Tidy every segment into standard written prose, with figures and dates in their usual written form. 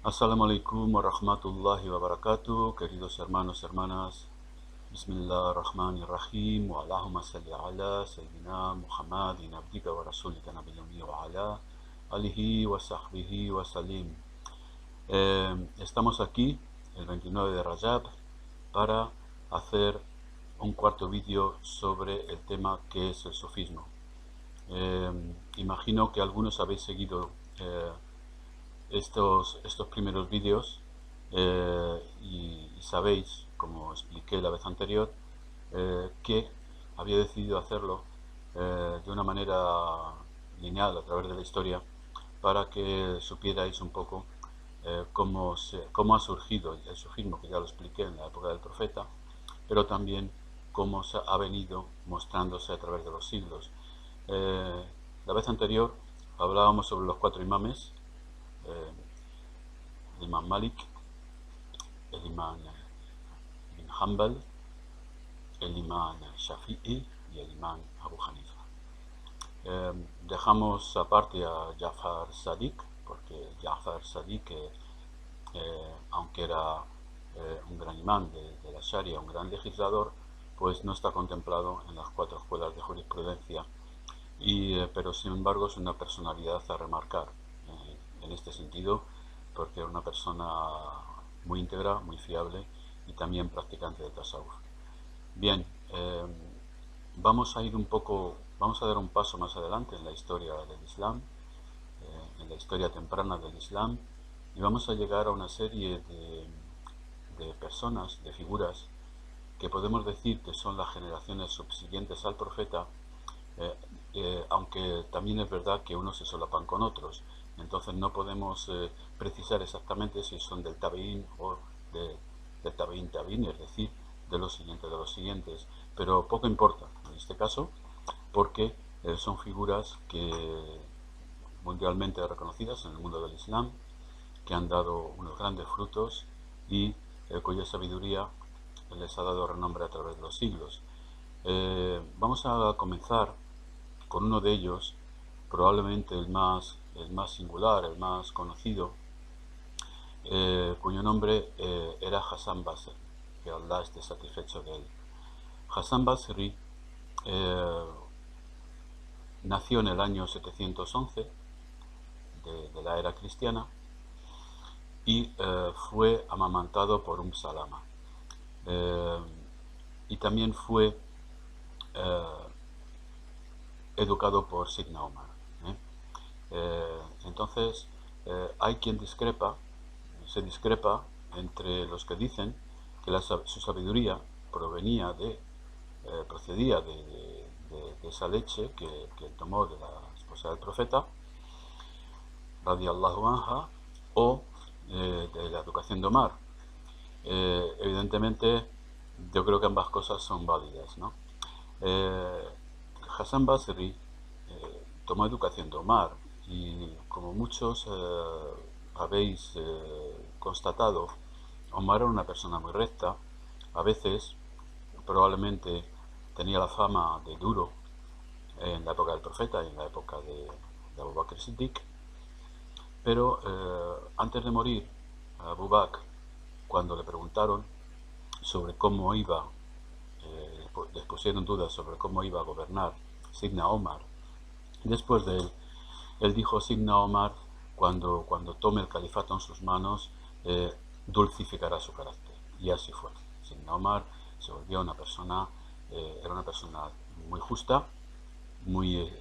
Assalamu alaikum wa rahmatullahi wa barakatuh, queridos hermanos y hermanas. Bismillah ar-Rahman ar-Rahim, wa Allahumma salli ala Sayyidina Muhammadin abdika wa rasulika nabiyyi wa ala alihi wa sahbihi wa salim. Estamos aquí el 29 de Rajab para hacer un cuarto vídeo sobre el tema que es el sufismo. Imagino que algunos habéis seguido estos primeros vídeos y sabéis, como expliqué la vez anterior, que había decidido hacerlo de una manera lineal a través de la historia para que supierais un poco cómo ha surgido el sufismo, que ya lo expliqué en la época del profeta, pero también cómo se ha venido mostrándose a través de los siglos. La vez anterior hablábamos sobre los cuatro imames, el imam Malik, el imam Ibn Hanbal, el imam Shafi'i y el imam Abu Hanifa. Dejamos aparte a Ja'far Sadiq, porque Ja'far Sadiq, aunque era un gran imán de la Sharia, un gran legislador, pues no está contemplado en las cuatro escuelas de jurisprudencia, pero sin embargo es una personalidad a remarcar en este sentido, porque era una persona muy íntegra, muy fiable y también practicante de tasawuf. Bien, vamos a dar un paso más adelante en la historia del Islam, en la historia temprana del Islam, y vamos a llegar a una serie de personas, de figuras, que podemos decir que son las generaciones subsiguientes al profeta, aunque también es verdad que unos se solapan con otros, entonces no podemos precisar exactamente si son del tabeín o del tabeín, es decir, de los siguientes, pero poco importa en este caso, porque son figuras que mundialmente reconocidas en el mundo del Islam, que han dado unos grandes frutos y cuya sabiduría les ha dado renombre a través de los siglos. Vamos a comenzar con uno de ellos, probablemente el más singular, el más conocido, cuyo nombre era Hassan Basri, que Allah esté satisfecho de él. Hassan Basri nació en el año 711 de la era cristiana y fue amamantado por Salama. Y también fue educado por Sidna Omar. Entonces, hay quien se discrepa entre los que dicen que su sabiduría procedía de esa leche que tomó de la esposa del profeta, radiallahu anha, o de la educación de Omar. Evidentemente, yo creo que ambas cosas son válidas, ¿no? Hassan Basri tomó educación de Omar y, como muchos habéis constatado, Omar era una persona muy recta. A veces probablemente tenía la fama de duro en la época del profeta y en la época de Abu Bakr Siddiq, pero antes de morir, Abu Bakr, cuando le preguntaron sobre cómo iba, les pusieron dudas sobre cómo iba a gobernar Sidna Omar después de él dijo: Sidna Omar, cuando tome el califato en sus manos, dulcificará su carácter. Y así fue. Sidna Omar se volvió era una persona muy justa, muy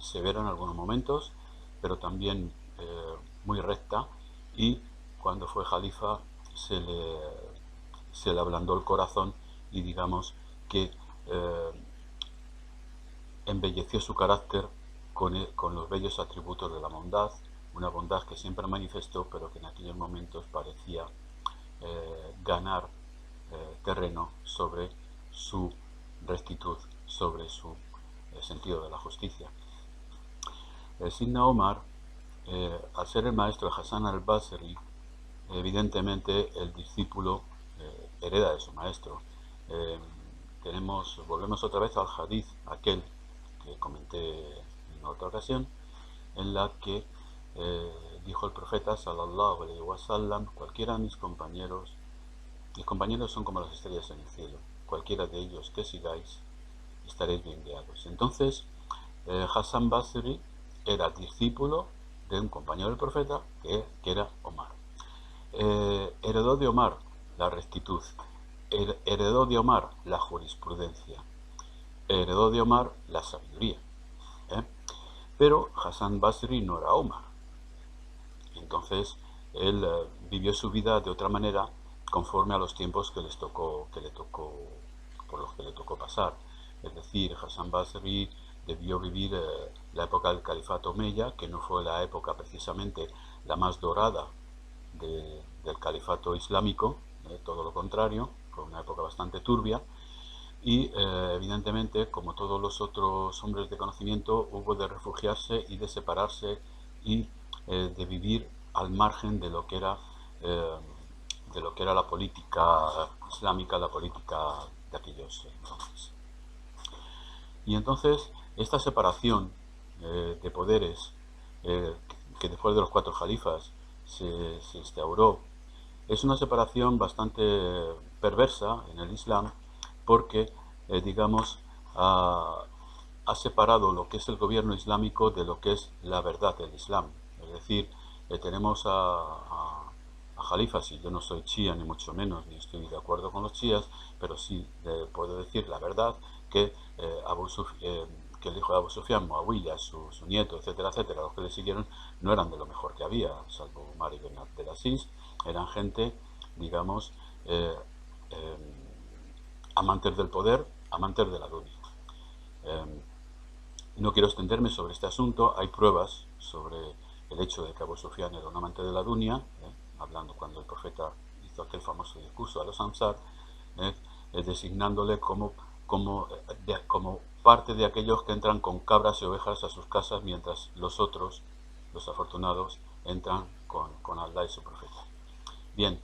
severa en algunos momentos, pero también muy recta, y cuando fue jalifa se le ablandó el corazón y digamos que embelleció su carácter con los bellos atributos de la bondad, una bondad que siempre manifestó, pero que en aquellos momentos parecía ganar terreno sobre su rectitud, sobre su sentido de la justicia. Sidna Omar, al ser el maestro de Hassan al-Basri, evidentemente el discípulo hereda de su maestro. Volvemos otra vez al hadith, aquel que comenté en otra ocasión, en la que dijo el profeta sallallahu alaihi wasallam, cualquiera de mis compañeros son como las estrellas en el cielo, cualquiera de ellos que sigáis, estaréis bien guiados. Entonces, Hassan Basri era discípulo de un compañero del profeta que era Omar. Heredó de Omar la rectitud, heredó de Omar la jurisprudencia, heredó de Omar la sabiduría. Pero Hassan Basri no era Omar. Entonces él vivió su vida de otra manera conforme a los tiempos por los que le tocó pasar. Es decir, Hassan Basri debió vivir la época del califato omeya, que no fue la época precisamente la más dorada del califato islámico, todo lo contrario, fue una época bastante turbia. Y evidentemente, como todos los otros hombres de conocimiento, hubo de refugiarse y de separarse y de vivir al margen de lo que era la política islámica, la política de aquellos entonces. Y entonces esta separación de poderes que después de los 4 califas se instauró es una separación bastante perversa en el Islam, porque, digamos, ha separado lo que es el gobierno islámico de lo que es la verdad del Islam. Es decir, tenemos a jalifas, y yo no soy chía ni mucho menos, ni estoy de acuerdo con los chías, pero sí puedo decir la verdad que que el hijo de Abu Sufyan, Muawiyah, su nieto, etcétera, etcétera, los que le siguieron, no eran de lo mejor que había, salvo Umar ibn Abdel Aziz. Eran gente, digamos, amantes del poder, amantes de la dunya. No quiero extenderme sobre este asunto, hay pruebas sobre el hecho de que Abu Sufyan era un amante de la dunya, hablando cuando el profeta hizo aquel famoso discurso a los Ansar, designándole como parte de aquellos que entran con cabras y ovejas a sus casas, mientras los otros, los afortunados, entran con Allah y su profeta. Bien,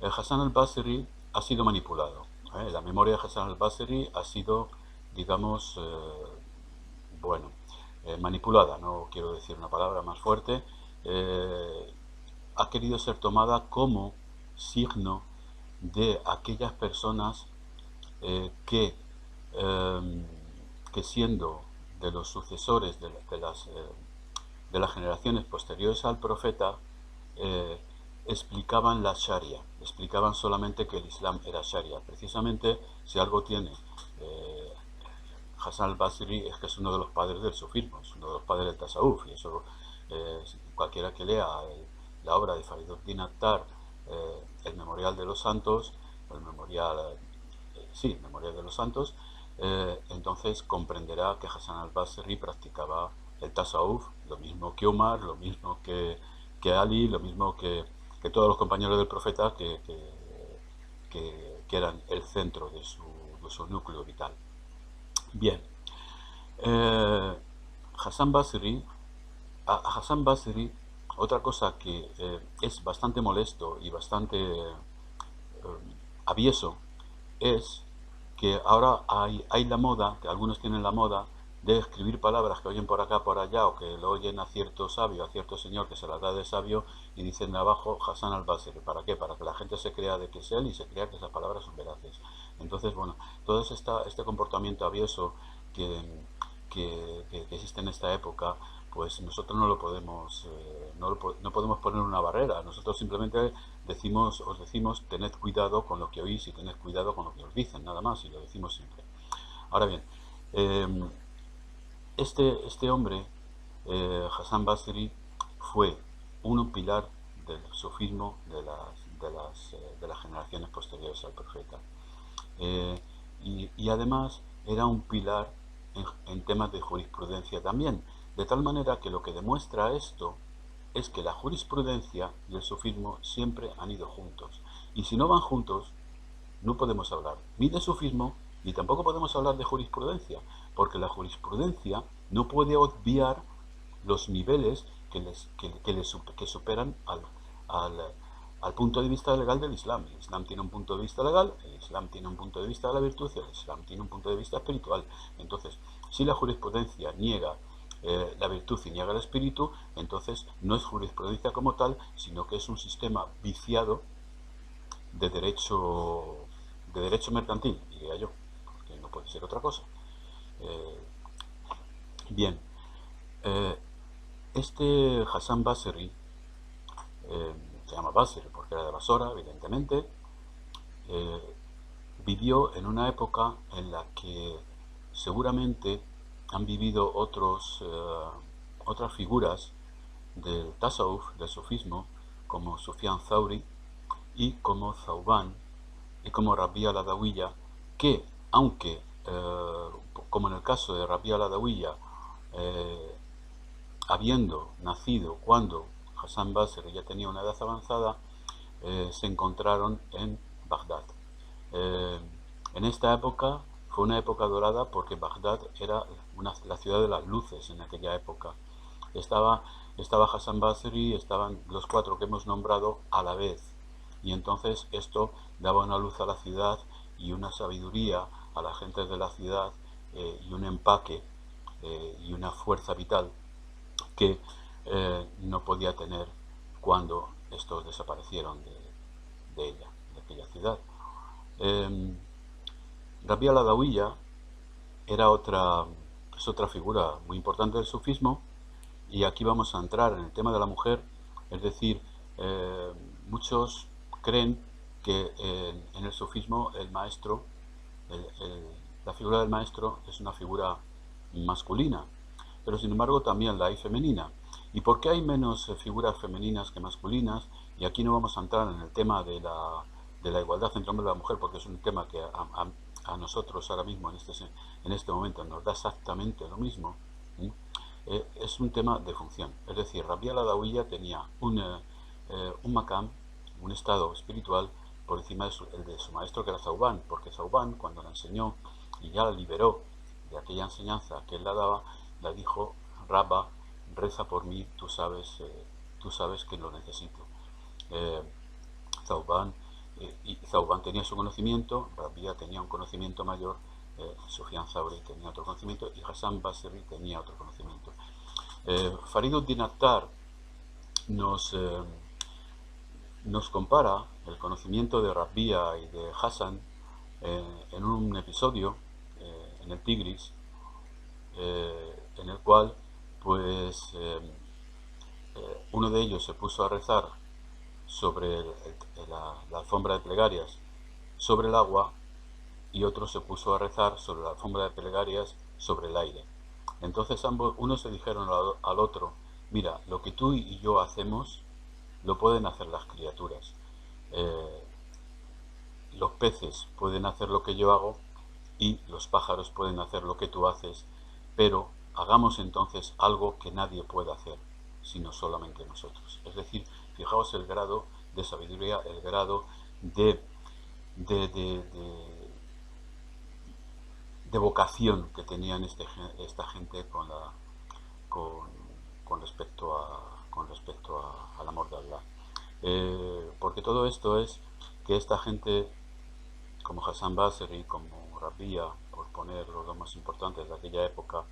Hassan al-Basri ha sido manipulado. La memoria de Hassan al-Basri ha sido, digamos, manipulada, no quiero decir una palabra más fuerte. Ha querido ser tomada como signo de aquellas personas que siendo de los sucesores de las generaciones posteriores al profeta, explicaban la Sharia, explicaban solamente que el Islam era Sharia. Precisamente, si algo tiene Hassan al-Basri, es que es uno de los padres del sufismo, es uno de los padres del tasawuf, y eso cualquiera que lea la obra de Fariduddin Attar, el Memorial de los Santos, o el Memorial de los Santos, entonces comprenderá que Hassan al-Basri practicaba el tasawuf, lo mismo que Omar, lo mismo que Ali, lo mismo que todos los compañeros del profeta que eran el centro de su núcleo vital. Bien, Hassan Basri, otra cosa que es bastante molesto y bastante avieso, es que ahora hay la moda, que algunos tienen la moda, de escribir palabras que oyen por acá, por allá, o que lo oyen a cierto sabio, a cierto señor que se las da de sabio, y dicen abajo Hassan al-Basri. ¿Para qué? Para que la gente se crea de que es él y se crea que esas palabras son veraces. Entonces, bueno, todo este comportamiento avieso que existe en esta época, pues nosotros no lo podemos, no podemos poner una barrera. Nosotros simplemente os decimos, tened cuidado con lo que oís y tened cuidado con lo que os dicen, nada más, y lo decimos siempre. Ahora bien, este hombre, Hassan Basri, fue un pilar del sufismo de las generaciones posteriores al profeta. Y además era un pilar en temas de jurisprudencia también, de tal manera que lo que demuestra esto es que la jurisprudencia y el sufismo siempre han ido juntos, y si no van juntos no podemos hablar ni de sufismo ni tampoco podemos hablar de jurisprudencia, porque la jurisprudencia no puede obviar los niveles que superan al punto de vista legal del Islam. El Islam tiene un punto de vista legal, el Islam tiene un punto de vista de la virtud y el Islam tiene un punto de vista espiritual. Entonces, si la jurisprudencia niega la virtud y niega el espíritu, entonces no es jurisprudencia como tal, sino que es un sistema viciado de derecho mercantil, diría yo, porque no puede ser otra cosa. Eh, bien, eh, este Hassan Basri, se llama Basri porque era de Basora, evidentemente, eh, vivió en una época en la que seguramente han vivido otras figuras del Tasawuf, del sufismo, como Sufyan Thauri y como Thauban y como Rabbi al-Adawiya, que aunque, como en el caso de Rabbi al-Adawiya, eh, habiendo nacido cuando Hassan Basri ya tenía una edad avanzada, se encontraron en Bagdad. Eh, en esta época fue una época dorada porque Bagdad era la ciudad de las luces en aquella época. Estaba, estaba Hassan Basri, estaban los cuatro que hemos nombrado a la vez. Y entonces esto daba una luz a la ciudad y una sabiduría a la gente de la ciudad, y un empaque, y una fuerza vital que no podía tener cuando estos desaparecieron de ella, de aquella ciudad. Eh, Rabbi al-Adawiya es otra figura muy importante del sufismo, y aquí vamos a entrar en el tema de la mujer. Es decir, eh, muchos creen que en el sufismo el maestro, el, el, la figura del maestro es una figura masculina, pero sin embargo también la hay femenina. ¿Y por qué hay menos figuras femeninas que masculinas? Y aquí no vamos a entrar en el tema de la igualdad entre hombre y la mujer, porque es un tema que a nosotros ahora mismo, en este momento, nos da exactamente lo mismo. ¿Sí? Es un tema de función. Es decir, Rabbi al-Adawiya tenía un makam, un estado espiritual, por encima el de su maestro, que era Zauban, porque Zauban, cuando la enseñó y ya la liberó de aquella enseñanza que él la daba, le dijo: Rabba, reza por mí, tú sabes que lo necesito. Eh, Zauban, y Zauban tenía su conocimiento, Rabia tenía un conocimiento mayor, Sufyan Thauri tenía otro conocimiento y Hassan Basri tenía otro conocimiento. Fariduddin Attar nos, eh, nos compara el conocimiento de Rabia y de Hassan en un episodio en el Tigris, en el cual pues uno de ellos se puso a rezar sobre la alfombra de plegarias sobre el agua, y otro se puso a rezar sobre la alfombra de plegarias sobre el aire. Entonces ambos, unos se dijeron al otro: mira, lo que tú y yo hacemos lo pueden hacer las criaturas. Eh, los peces pueden hacer lo que yo hago y los pájaros pueden hacer lo que tú haces, pero hagamos entonces algo que nadie pueda hacer, sino solamente nosotros. Es decir, fijaos el grado de sabiduría, el grado de, de, de, de, de vocación que tenían esta gente con, con respecto al amor de Allah. Porque todo esto es que esta gente, como Hassan Basri, como Rabia, por poner los dos más importantes de aquella época,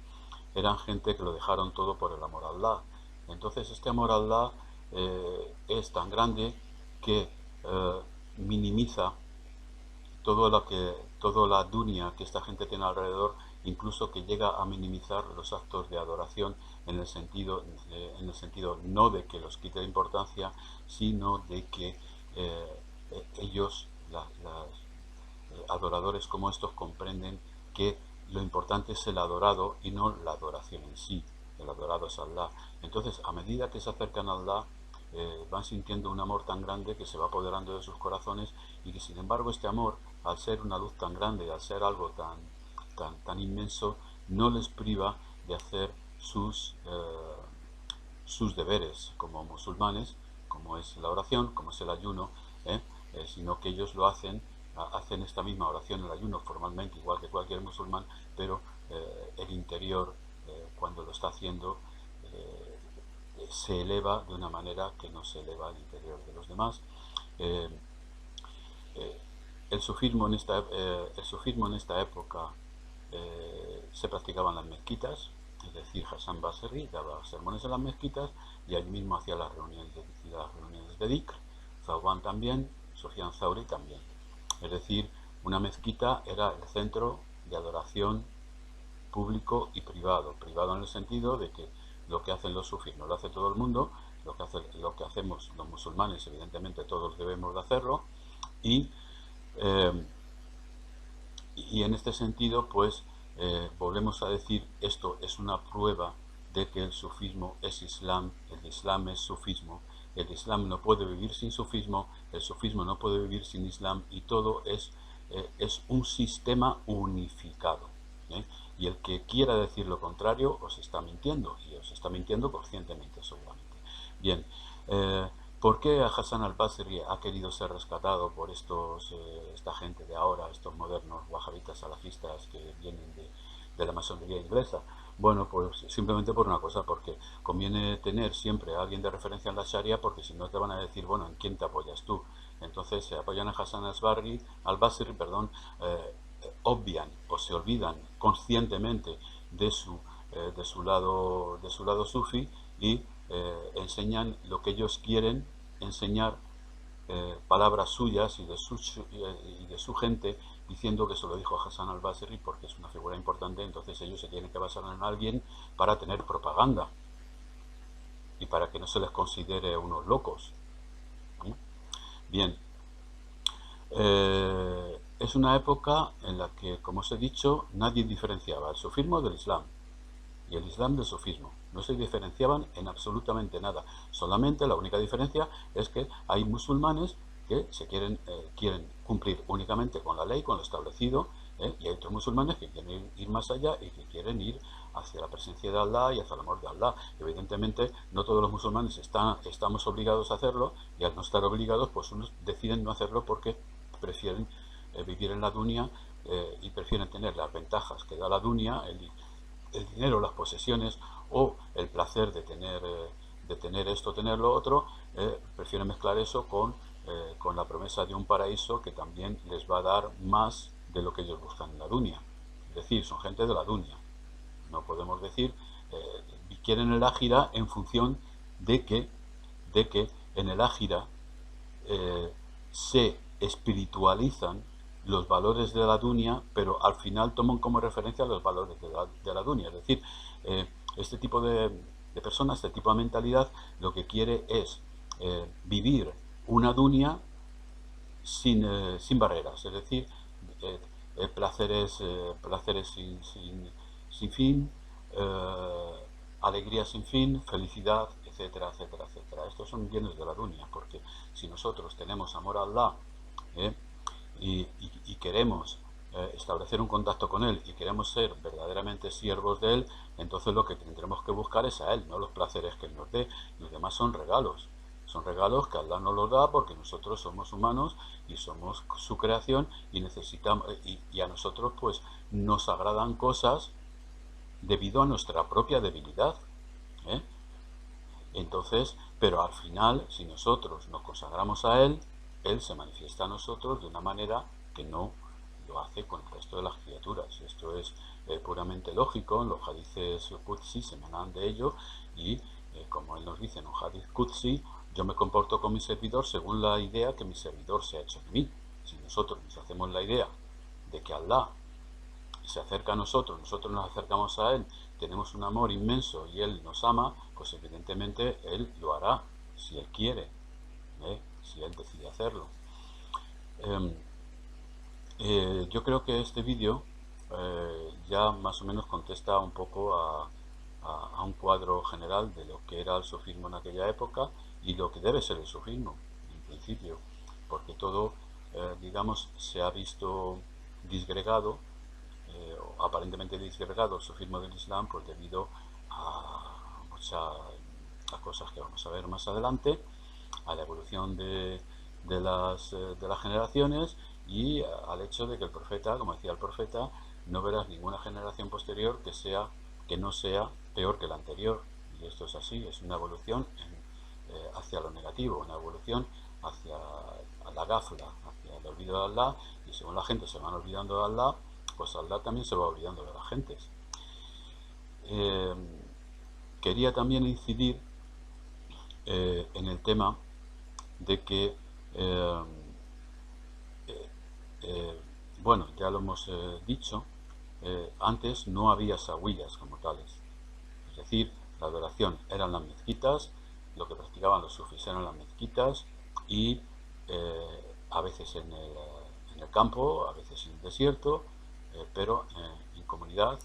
eran gente que lo dejaron todo por el amor a Allah. Entonces este amor a Allah es tan grande que minimiza toda la dunya que esta gente tiene alrededor, incluso que llega a minimizar los actos de adoración en el sentido no de que los quite importancia, sino de que ellos, adoradores como estos, comprenden que lo importante es el adorado y no la adoración en sí. El adorado es Allah. Entonces, a medida que se acercan a Allah, van sintiendo un amor tan grande que se va apoderando de sus corazones, y que sin embargo este amor, al ser una luz tan grande, al ser algo tan inmenso, no les priva de hacer sus deberes como musulmanes, como es la oración, como es el ayuno, sino que ellos hacen esta misma oración, el ayuno, formalmente igual que cualquier musulmán, pero el interior, cuando lo está haciendo, se eleva de una manera que no se eleva al interior de los demás. Eh, eh, el sufismo en esta época se practicaba en las mezquitas, Es decir, Hassan Basri daba sermones en las mezquitas y allí mismo hacía las reuniones de Dhikr, Zawban también, Sufyan Thauri también. Es decir, una mezquita era el centro de adoración público y privado. Privado en el sentido de que lo que hacen los sufís no lo hace todo el mundo, lo que hacemos los musulmanes, evidentemente todos debemos de hacerlo, y, eh, y en este sentido, pues, volvemos a decir, esto es una prueba de que el sufismo es Islam, el Islam es sufismo, el Islam no puede vivir sin sufismo, el sufismo no puede vivir sin Islam, y todo es un sistema unificado. ¿eh? Y el que quiera decir lo contrario os está mintiendo, y os está mintiendo conscientemente seguramente. Bien, ¿por qué Hassan al-Basri ha querido ser rescatado por esta gente de ahora, estos modernos wahabitas salafistas que vienen de la masonería inglesa? Bueno, pues simplemente por una cosa, porque conviene tener siempre a alguien de referencia en la Sharia, porque si no te van a decir, bueno, ¿en quién te apoyas tú? Entonces se apoyan a Hassan al-Basri, obvian o se olvidan conscientemente de su lado sufi, y enseñan lo que ellos quieren enseñar, palabras suyas y de su gente, diciendo que se lo dijo Hassan al-Basri porque es una figura importante. Entonces ellos se tienen que basar en alguien para tener propaganda y para que no se les considere unos locos. ¿no? Bien, es una época en la que, como os he dicho, nadie diferenciaba el sufismo del Islam y el Islam del sufismo. No se diferenciaban en absolutamente nada. Solamente la única diferencia es que hay musulmanes que quieren cumplir únicamente con la ley, con lo establecido, y hay otros musulmanes que quieren ir más allá y que quieren ir hacia la presencia de Allah y hacia el amor de Allah. Evidentemente, no todos los musulmanes estamos obligados a hacerlo, y al no estar obligados, pues unos deciden no hacerlo porque prefieren vivir en la dunya, y prefieren tener las ventajas que da la dunya, el dinero, las posesiones o el placer de tener esto, tener lo otro. Prefieren mezclar eso con la promesa de un paraíso que también les va a dar más de lo que ellos buscan en la dunya. Es decir, son gente de la dunya. No podemos decir, quieren el ágira en función de que en el ágira se espiritualizan los valores de la dunya, pero al final toman como referencia los valores de la dunya. Es decir, este tipo de personas, este tipo de mentalidad, lo que quiere es vivir una dunya sin barreras, es decir, placeres sin fin, alegría sin fin, felicidad, etcétera, etcétera, etcétera. Estos son bienes de la dunya, porque si nosotros tenemos amor a Allah, ¿eh? y queremos establecer un contacto con Él y queremos ser verdaderamente siervos de Él, entonces lo que tendremos que buscar es a Él, no los placeres que Él nos dé. Los demás son regalos. Son regalos que Allah nos los da porque nosotros somos humanos y somos su creación, y necesitamos, y a nosotros pues nos agradan cosas debido a nuestra propia debilidad. ¿eh? Entonces, pero al final, si nosotros nos consagramos a Él, Él se manifiesta a nosotros de una manera que no lo hace con el resto de las criaturas. Esto es puramente lógico. En los hadices Qudsi se me dan de ello, y como Él nos dice en un hadith Qudsi, yo me comporto con mi servidor según la idea que mi servidor se ha hecho de mí. Si nosotros nos hacemos la idea de que Allah se acerca a nosotros nos acercamos a Él, tenemos un amor inmenso y Él nos ama, pues evidentemente Él lo hará si Él quiere, si Él decide hacerlo. Yo creo que este vídeo ya más o menos contesta un poco a un cuadro general de lo que era el sufismo en aquella época y lo que debe ser el sufismo, en principio, porque todo, digamos, se ha visto disgregado, aparentemente disgregado el sufismo del Islam, pues debido a muchas cosas que vamos a ver más adelante, a la evolución de las generaciones, y al hecho de que el profeta, como decía el profeta, no verás ninguna generación posterior que no sea peor que la anterior. Y esto es así, es una evolución hacia lo negativo, una evolución hacia la gafla, hacia el olvido de Allah, y según la gente se van olvidando de Allah, pues Allah también se va olvidando de las gentes. eh, quería también incidir en el tema de que, eh, bueno, ya lo hemos dicho, antes no había sawiyas como tales. Es decir, la adoración eran las mezquitas, lo que practicaban los sufís eran las mezquitas y a veces en el campo, a veces en el desierto, pero en comunidad.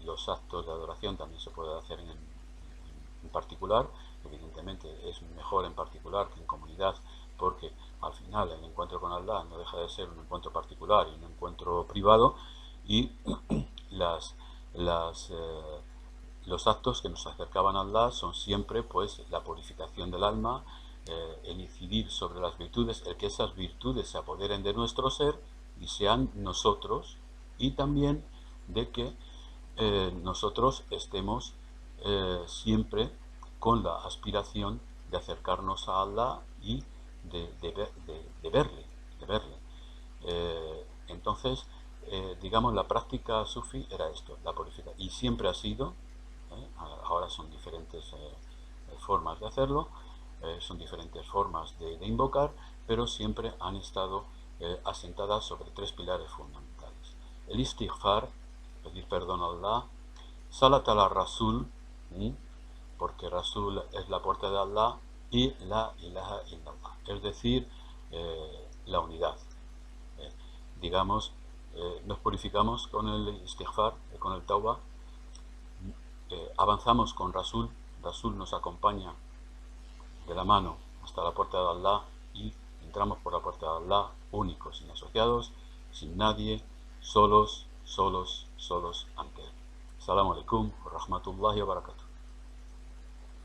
Los actos de adoración también se puede hacer en particular. Evidentemente es mejor en particular que en comunidad, porque al final el encuentro con Allah no deja de ser un encuentro particular y un encuentro privado, y las, las, los actos que nos acercaban a Allah son siempre pues la purificación del alma, el incidir sobre las virtudes, el que esas virtudes se apoderen de nuestro ser y sean nosotros, y también de que nosotros estemos siempre con la aspiración de acercarnos a Allah y de verle, de verle. Entonces, digamos, la práctica sufi era esto, la purificación, y siempre ha sido, ahora son diferentes formas de hacerlo, son diferentes formas de invocar, pero siempre han estado asentadas sobre tres pilares fundamentales. El istighfar, pedir perdón a Allah; salat ala Rasul, porque Rasul es la puerta de Allah; y la ilaha illallah, es decir, la unidad. Digamos, nos purificamos con el istighfar, con el tauba, avanzamos con Rasul, Rasul nos acompaña de la mano hasta la puerta de Allah y entramos por la puerta de Allah únicos, sin asociados, sin nadie, solos ante Él. Assalamu alaikum wa rahmatullahi wa barakatuh.